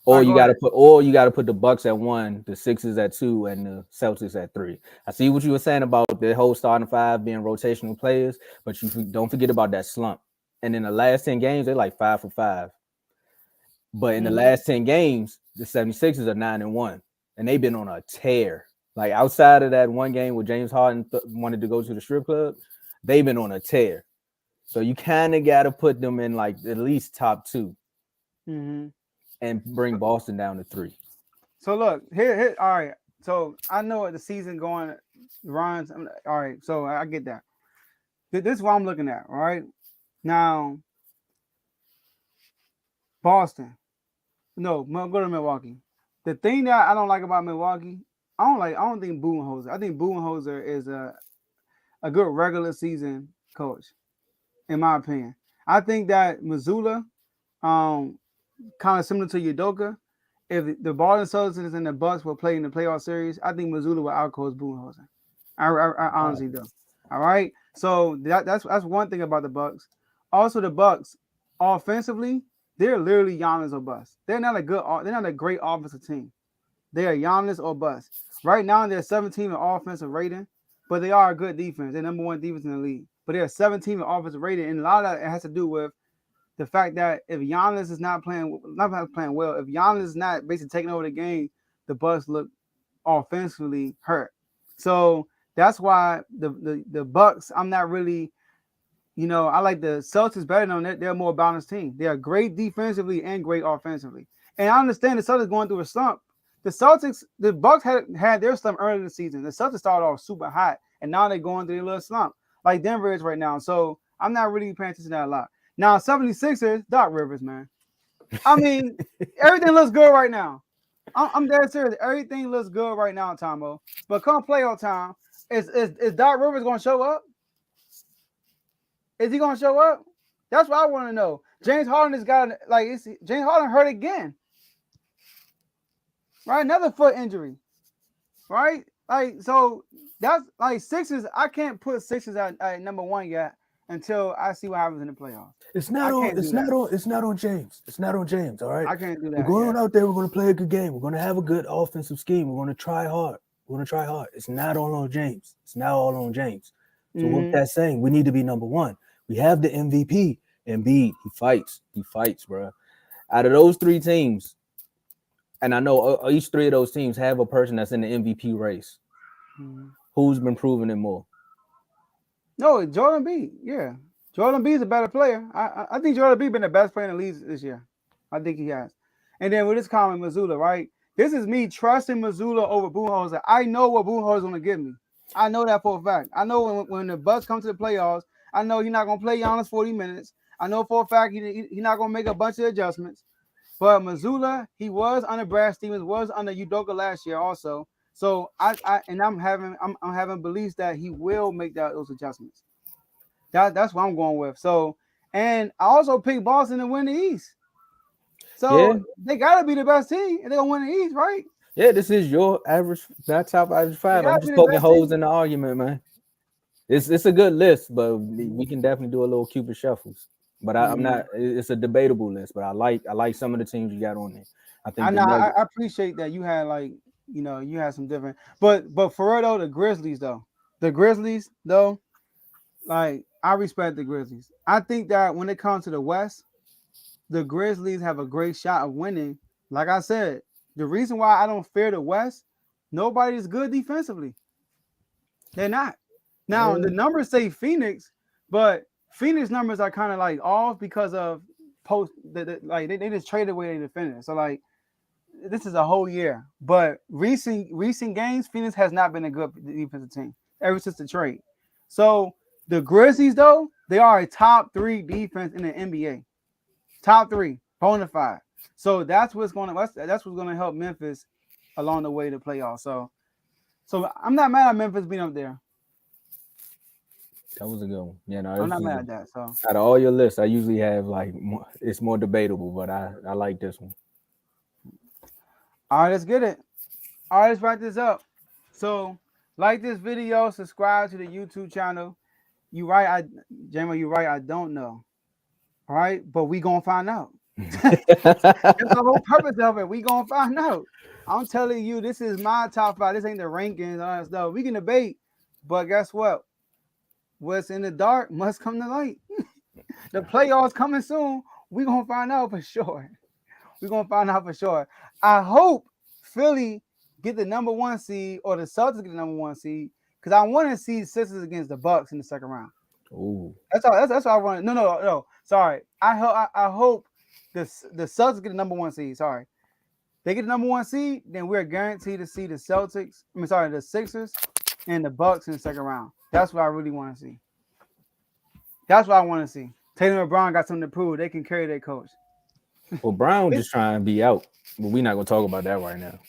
All Or right, you go ahead. you gotta put the Bucks at one, the Sixers at two, and the Celtics at three. I see what you were saying about the whole starting five being rotational players, but you don't forget about that slump. And in the last 10 games, they're like 5 for 5. But in the last 10 games, the 76ers are 9-1. And they've been on a tear. Like outside of that one game where James Harden wanted to go to the strip club, they've been on a tear. So you kind of got to put them in like at least top 2 and bring Boston down to 3. So look, here. All right. So I know what the season going runs. All right. So I get that. This is what I'm looking at. All right. Now, Boston. No, go to Milwaukee. The thing that I don't like about Milwaukee, I don't think Budenholzer. I think Budenholzer is a good regular season coach, in my opinion. I think that Missoula, kind of similar to Udoka, if the Boston Celtics and the Bucks were playing the playoff series, I think Missoula would outcoach Budenholzer. I honestly do. All right. So that's one thing about the Bucks. Also, the Bucks offensively, they're literally Giannis or bust. They're not a great offensive team. They are Giannis or bust. Right now, they're 17 in offensive rating, but they are a good defense. They're number one defense in the league. But they're 17 in offensive rating, and a lot of that has to do with the fact that if Giannis is not playing well, if Giannis is not basically taking over the game, the Bucks look offensively hurt. So that's why the Bucks, I'm not really, I like the Celtics better than them. They're a more balanced team. They are great defensively and great offensively. And I understand the Celtics going through a slump. The Bucks had their slump early in the season. The Celtics started off super hot, and now they're going through a little slump, like Denver is right now. So I'm not really paying attention to that a lot. Now, 76ers, Doc Rivers, man. I mean, everything looks good right now. I'm dead serious. Everything looks good right now, Tomo. But come playoff time, is Doc Rivers going to show up? Is he going to show up? That's what I want to know. James Harden has got James Harden hurt again. Right, another foot injury. Right, so that's like Sixers. I can't put Sixers at number one yet until I see what happens in the playoffs. It's not on James. It's not on James. All right. I can't do that. We're going out there. We're going to play a good game. We're going to have a good offensive scheme. We're going to try hard. It's not all on James. It's not all on James. So what that's saying, we need to be number one. We have the MVP. Embiid, he fights, bro. Out of those 3 teams, and I know each 3 of those teams have a person that's in the MVP race. Who's been proving it more? No, Jordan B. Yeah, Jordan B is a better player. I think Jordan B been the best player in the league this year. I think he has. And then with this comment, Missoula, right? This is me trusting Missoula over Budenholzer. I know what Budenholzer is going to give me. I know that for a fact. I know when the Bucks come to the playoffs, I know he's not going to play Giannis 40 minutes. I know for a fact he's not going to make a bunch of adjustments. But Missoula, he was under Brad Stevens, was under Udoka last year also. So I'm having beliefs that he will make those adjustments. That's what I'm going with. So, and I also picked Boston to win the East. So they gotta be the best team, and they're gonna win the East, right? Yeah, this is your average, not top average 5. I'm just poking holes in the argument, man. It's a good list, but we can definitely do a little Cupid shuffles. But I'm not. It's a debatable list, but I like some of the teams you got on there. I think I appreciate that you had you had some different. But for real though, the Grizzlies, like I respect the Grizzlies. I think that when it comes to the West, the Grizzlies have a great shot of winning Like I said, the reason why I don't fear the West, nobody's good defensively. They're not. Now the numbers say Phoenix, but Phoenix numbers are kind of like off because of like they just traded away their defenders. So like this is a whole year. But recent games, Phoenix has not been a good defensive team ever since the trade. So the Grizzlies, though, they are a top 3 defense in the NBA. Top 3, bona fide. So that's what's gonna help Memphis along the way to playoffs. So I'm not mad at Memphis being up there. That was a good one. Yeah, no, I'm not mad at that. So out of all your lists, I usually have like it's more debatable, but I like this one. all right, let's get it. All right, let's wrap this up. So like this video, subscribe to the YouTube channel. You right, Jamo, you right. I don't know. All right, but we gonna find out. That's the whole purpose of it. We gonna find out. I'm telling you, this is my top 5. This ain't the rankings, all that stuff. We can debate, but guess what? What's in the dark must come to light. The playoffs coming soon. We gonna find out for sure. We gonna find out for sure. I hope Philly get the number 1 seed or the Celtics get the number 1 seed because I want to see Sixers against the Bucks in the second round. Ooh. That's all. That's what I want. No. Sorry. I hope the Celtics get the number 1 seed. Sorry. They get the number 1 seed, then we're guaranteed to see the Sixers and the Bucks in the second round. That's what I really want to see. That's what I want to see. Tatum and Brown got something to prove. They can carry their coach. Well, Brown just trying to be out, but we're not gonna talk about that right now.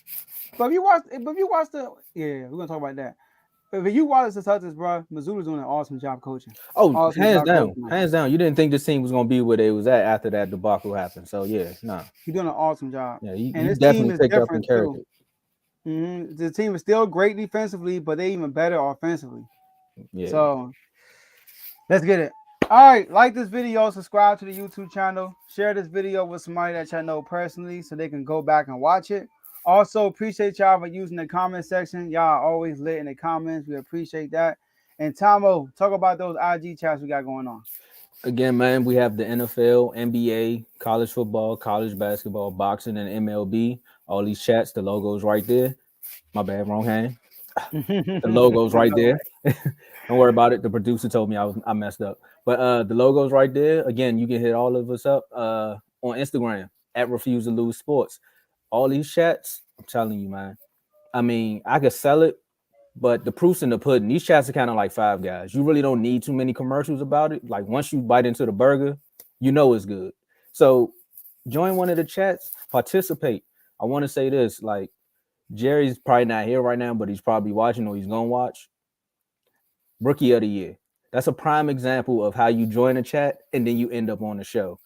But if you watch we're gonna talk about that. But if you watch the Celtics, bro, Missoula's doing an awesome job coaching. Oh, hands down. You didn't think this team was gonna be where they was at after that debacle happened. So yeah, no. He's doing an awesome job. Yeah, he this definitely team is picked up in different character. too. The team is still great defensively, but they even better offensively. Yeah. So let's get it. All right, like this video, subscribe to the YouTube channel, share this video with somebody that y'all know personally so they can go back and watch it. Also, appreciate y'all for using the comment section. Y'all always lit in the comments. We appreciate that. And Tomo, talk about those IG chats we got going on. Again, man, we have the NFL, NBA, college football, college basketball, boxing, and MLB. All these chats, the logo's right there. My bad, wrong hand. The logo's right there. Don't worry about it. The producer told me I messed up. But the logo's right there. Again, you can hit all of us up on Instagram at Refuse to Lose Sports. All these chats, I'm telling you, man. I mean, I could sell it, but the proof's in the pudding. These chats are kind of like Five Guys. You really don't need too many commercials about it. Like once you bite into the burger, you know it's good. So join one of the chats, participate. I want to say this, like Jerry's probably not here right now, but he's probably watching or he's gonna watch. Rookie of the Year. That's a prime example of how you join a chat and then you end up on the show.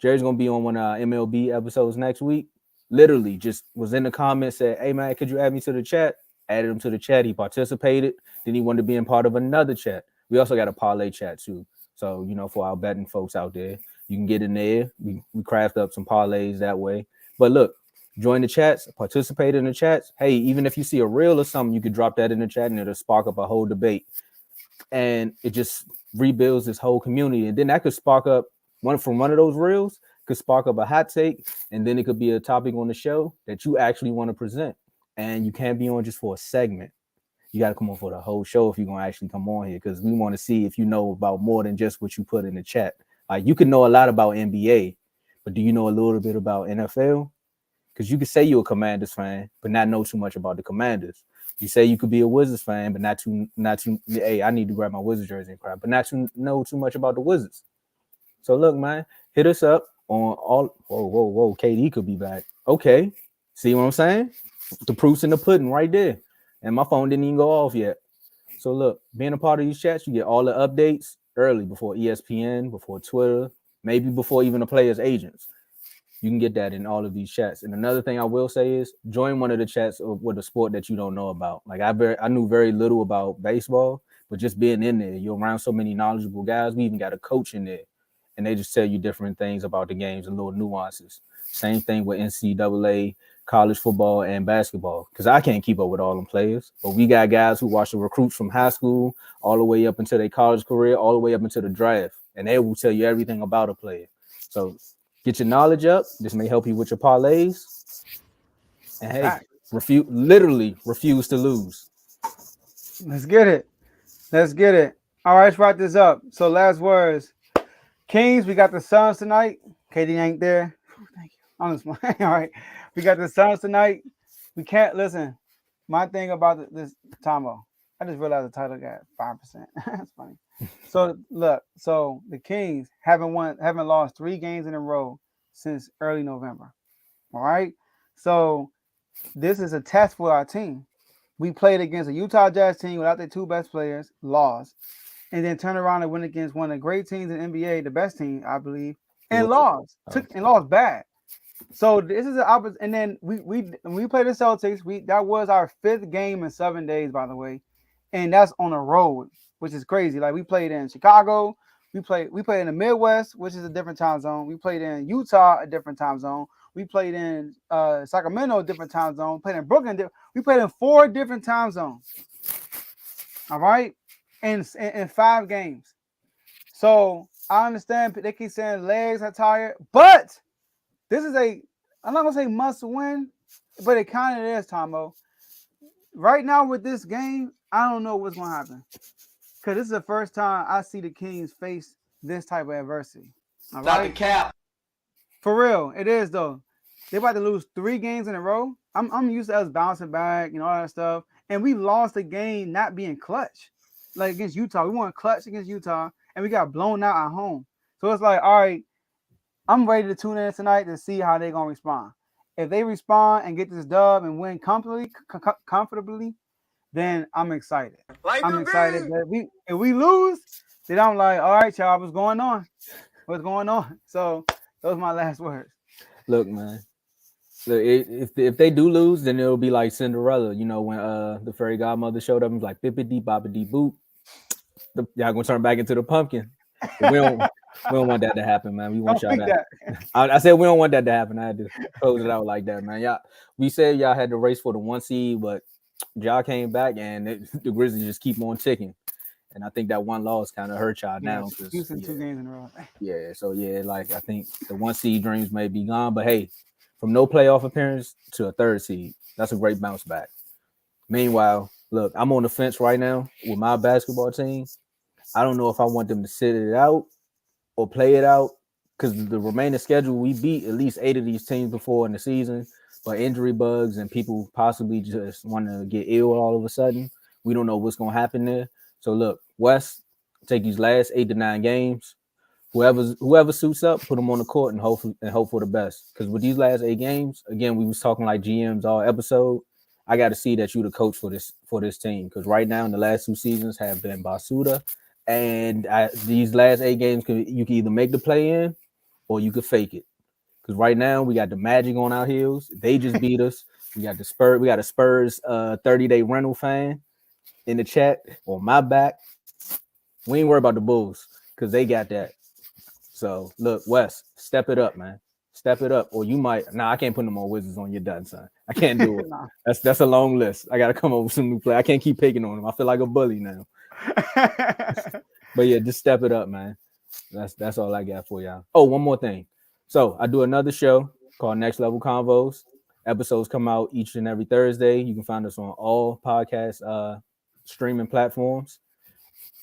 Jerry's gonna be on one of our MLB episodes next week. Literally just was in the comments, said, "Hey man, could you add me to the chat?" Added him to the chat. He participated. Then he wanted to be in part of another chat. We also got a parlay chat too. So, you know, for our betting folks out there, you can get in there. We craft up some parlays that way. But look, join the chats, participate in the chats. Hey, even if you see a reel or something, you could drop that in the chat and it'll spark up a whole debate. And it just rebuilds this whole community. And then that could spark up one of those reels, could spark up a hot take, and then it could be a topic on the show that you actually want to present. And you can't be on just for a segment. You got to come on for the whole show if you're going to actually come on here, because we want to see if you know about more than just what you put in the chat. Like you can know a lot about NBA, but do you know a little bit about NFL? Because you could say you're a Commanders fan, but not know too much about the Commanders. You say you could be a Wizards fan, but not too. Hey, I need to grab my Wizards jersey and crap, but not to know too much about the Wizards. So look, man, hit us up on all. Whoa, KD could be back. Okay, see what I'm saying? The proof's in the pudding right there, and my phone didn't even go off yet. So look, being a part of these chats, you get all the updates early before ESPN, before Twitter, maybe before even the players' agents. You can get that in all of these chats. And another thing I will say is join one of the chats with a sport that you don't know about. Like I knew very little about baseball, but just being in there, you're around so many knowledgeable guys. We even got a coach in there, and they just tell you different things about the games and little nuances. Same thing with NCAA, college football, and basketball, because I can't keep up with all them players. But we got guys who watch the recruits from high school all the way up into their college career, all the way up into the draft, and they will tell you everything about a player. So Get your knowledge up. This may help you with your parlays. And hey, Fact. literally refuse to lose. Let's get it. Let's get it. All right, let's wrap this up. So last words. Kings, we got the Suns tonight. KD ain't there. Thank you. I'm just playing. All right. We got the Suns tonight. We can't listen. My thing about this Tomo, I just realized the title got 5%. That's funny. So look, so the Kings haven't lost 3 games in a row since early November. All right. So this is a test for our team. We played against a Utah Jazz team without their 2 best players, lost, and then turn around and win against one of the great teams in the NBA, the best team, I believe, and lost. Lost bad. So this is the opposite. And then we when we played the Celtics, that was our 5th game in 7 days, by the way, and that's on the road, which is crazy. Like we played in Chicago, we played in the Midwest, which is a different time zone. We played in Utah, a different time zone. We played in Sacramento, a different time zone. Played in Brooklyn. We played in 4 different time zones. All right, in 5 games. So I understand they keep saying legs are tired, but this is I'm not gonna say must win, but it kind of is, Tomo. Right now with this game, I don't know what's gonna happen because this is the first time I see the Kings face this type of adversity. All right? Stop the cap. For real, it is though. They're about to lose 3 games in a row. I'm used to us bouncing back and all that stuff, and we lost a game not being clutch, like against Utah. We weren't clutch against Utah, and we got blown out at home. So it's like, all right, I'm ready to tune in tonight to see how they're gonna respond. If they respond and get this dub and win comfortably, then I'm excited. I'm excited. But if we lose, then I'm like, all right, y'all, what's going on? What's going on? So those are my last words. Look, man. Look, if they do lose, then it'll be like Cinderella. You know, when the fairy godmother showed up and was like, bippity boppity boop. Y'all gonna turn back into the pumpkin. We don't want that to happen, man. We want y'all that. I said we don't want that to happen. I had to close it out like that, man. We said y'all had to race for the 1 seed, but y'all came back and the Grizzlies just keep on ticking. And I think that 1 loss kind of hurt y'all now. Houston 2 games in a row. Yeah, so like I think the 1 seed dreams may be gone, but hey, from no playoff appearance to a 3rd seed, that's a great bounce back. Meanwhile, look, I'm on the fence right now with my basketball team. I don't know if I want them to sit it out or play it out because the remaining schedule, we beat at least 8 of these teams before in the season, but injury bugs and people possibly just want to get ill all of a sudden. We don't know what's going to happen there. So look, West, take these last 8 to 9 games. Whoever suits up, put them on the court and hope for the best. Because with these last 8 games, again, we was talking like GMs all episode. I got to see that you the coach for this team. Because right now in the last 2 seasons have been Basuda. And these last 8 games, you can either make the play in or you could fake it. Because right now we got the Magic on our heels. They just beat us. We got the Spurs. We got a Spurs 30-day rental fan in the chat on my back. We ain't worried about the Bulls because they got that. So look, Wes, step it up, man. Step it up, or you might. Nah, I can't put no more Wizards on your done, son. I can't do it. Nah. That's a long list. I got to come up with some new play. I can't keep picking on them. I feel like a bully now. But yeah, just step it up, man. That's all I got for y'all. Oh, one more thing. So I do another show called Next Level Convos. Episodes come out each and every Thursday. You can find us on all podcast streaming platforms.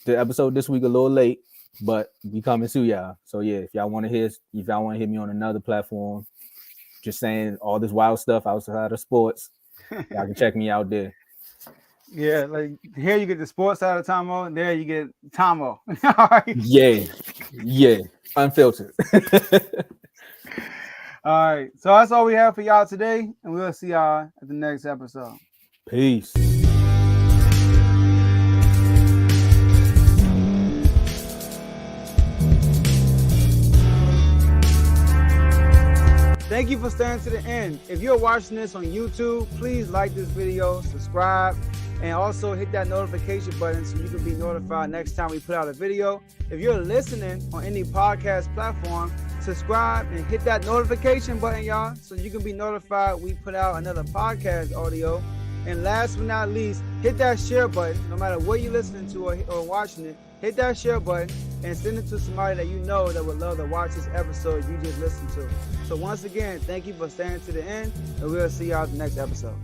The episode this week a little late, but we coming to y'all. So yeah, if y'all want to hit me on another platform, just saying all this wild stuff outside of sports, y'all can check me out there. Yeah, like here you get the sports side of Tomo, and there you get Tomo. All right. Yeah, unfiltered. All right, so that's all we have for y'all today, and we'll see y'all at the next episode. Peace. Thank you for staying to the end. If you're watching this on YouTube, please like this video, subscribe, and also hit that notification button so you can be notified next time we put out a video. If you're listening on any podcast platform, subscribe and hit that notification button, y'all, so you can be notified we put out another podcast audio. And last but not least, hit that share button. No matter what you're listening to or watching it, hit that share button and send it to somebody that you know that would love to watch this episode you just listened to. So once again, thank you for staying to the end, and we'll see y'all at the next episode.